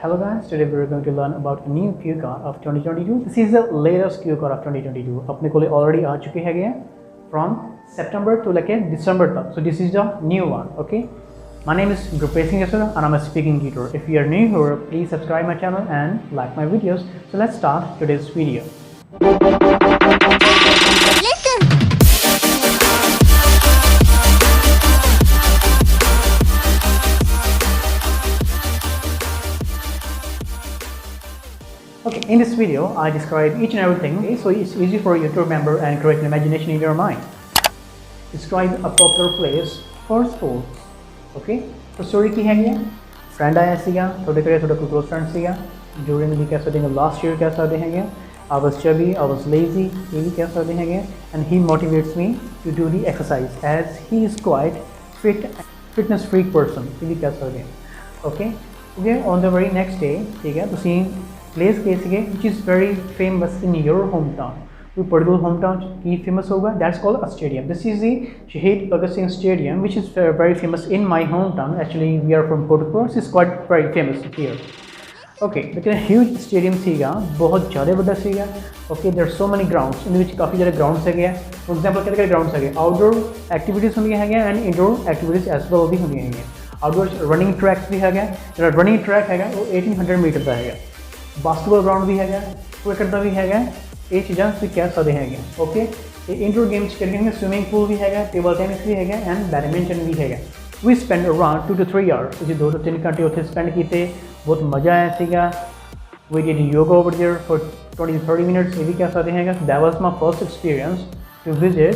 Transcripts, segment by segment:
Hello guys, today we are going to learn about a new cue card of 2022. This is the latest cue card of 2022. अपने को already आ चुके हैं from September to like December तक. So this is the new one. Okay. My name is Gurbhej Jassar and I'm a speaking tutor. If you are new here, please subscribe my channel and like my videos. So let's start today's video. Okay, in this video, I describe each and everything so it's easy for you to remember and create an imagination in your mind. Describe a popular place for sports. Okay, so story की है ये friend आया सीगा थोड़े close friend सीगा during the कह सकते हैं last year कह सकते हैं I was chubby, I was lazy ये भी कह सकते हैं and he motivates me to do the exercise as he is quite fitness freak person ये भी कह सकते हैं. Okay, okay, on the very next day ठीक है तो seeing place which is very famous in your hometown. कोई particular hometown की famous होगा, that's called a stadium. This is the Shahid Bhagat Singh Stadium, which is very famous in my hometown. Actually, we are from Kotkapura, so it's quite very famous here. Okay, लेकिन huge stadium सीगा, बहुत ज़्यादा बड़ा सीगा. Okay, there are so many grounds, in which काफ़ी ज़्यादा grounds है. For example, क्या grounds है? Outdoor activities होंगी है and indoor activities as well भी होंगी है. Outdoor running tracks भी है. जो running track है वो 1800 मीटर का है. बास्केटबॉल ग्राउंड भी है क्रिकेट का भी है ये चीज़ें भी कह सकते हैं. ओके, ये इंडोर गेम्स खेलेंगे स्विमिंग पूल भी है टेबल टेनिस भी है एंड बैडमिंटन भी है. We spend around 2 to 3 hours इसे 2 to 3 घंटे उत्थे स्पेंड किए. बहुत मज़ा आया सीगा. We did yoga over there for 20-30 minutes ये भी कह सकते हैं. That was my first experience to visit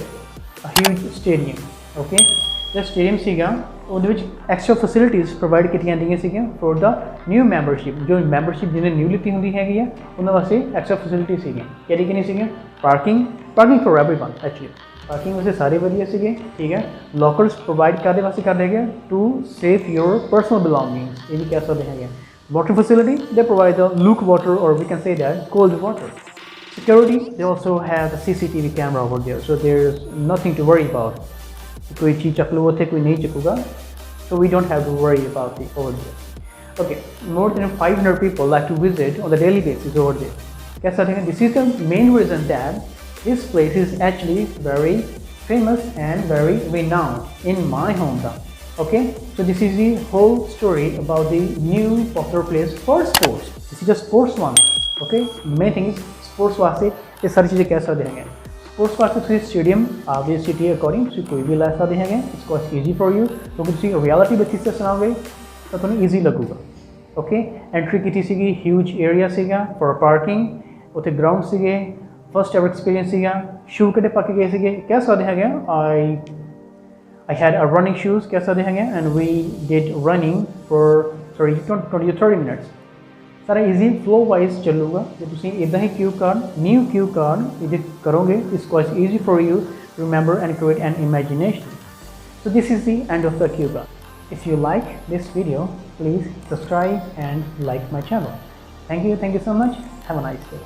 a huge stadium. Okay, जो स्टेडियम सीगा ਉਹਦੇ ਵਿੱਚ ਐਕਸਟਰਾ ਫੈਸਿਲਿਟੀਜ਼ ਪ੍ਰੋਵਾਈਡ ਕੀਤੀਆਂ ਜਾਂਦੀਆਂ ਸੀਗੀਆਂ ਫॉर ਦਾ ਨਿਊ ਮੈਂਬਰਸ਼ਿਪ. ਜੋ ਮੈਂਬਰਸ਼ਿਪ ਜਿਹਨੇ ਨਿਊ ਲਿੱਤੀ ਹੁੰਦੀ ਹੈਗੀ ਆ ਉਹਨਾਂ ਵਾਸਤੇ ਐਕਸਟਰਾ ਫੈਸਿਲਿਟੀ ਸੀਗੀਆਂ. ਕਿਹੜੀ ਸੀਗੀਆਂ? Parking for everyone. Actually parking ਵਾਸਤੇ ਸਾਰੇ ਵਧੀਆ ਸੀਗੇ. ਠੀਕ ਹੈ, ਲੋਕਰਸ ਪ੍ਰੋਵਾਈਡ ਕਰਦੇ ਵਾਸਤੇ ਕਰਦੇ ਹੈਗੇ to safe your personal belongings ਇਹ ਵੀ ਕਹਿ ਸਕਦੇ ਹੈਗੇ. Water facility they provide the luke water ਔਰ we can say that cold water. Security, they also have a CCTV camera over there, so there's nothing to worry about. कोई चीज़ चक लो थे कोई नहीं चकूगा, so we don't have to worry about it over there. Okay, more than 500 people like to visit on the daily basis over there. कैसा देखें? This is the main reason that this place is actually very famous and very renowned in my hometown. Okay, so this is the whole story about the new popular place for sports. This is just sports one. Okay, main thing is sports वास्ते ये सारी चीज़ें कैसा देखेंगे. Sports वास्ते तुम stadium आपकी city according तुम कोई भी ला सकते हैं. It's quite easy for you क्योंकि तुम रियलिटी बेसिस से सुनाओगे तो तुम्हें ईजी लगेगा. ओके, एंट्री की सी ह्यूज एरिया सीगा फॉर पार्किंग. उत्थे ग्राउंड सीगे. फर्स्ट एवर एक्सपीरियंस सीगा. शू कितने पक्के गए सीगे कह सकते हैं. I had a running shoes कह सकते हैं and we did running for 20-30 minutes. सारा ईजी फ्लो वाइज चलूगा. जो तुम इदा ही cue card new cue card ये करोगे it's quite easy for you to remember and create an imagination. So this is the end of the cue card. If you like this video, please subscribe and like my channel. Thank you so much. Have a nice day.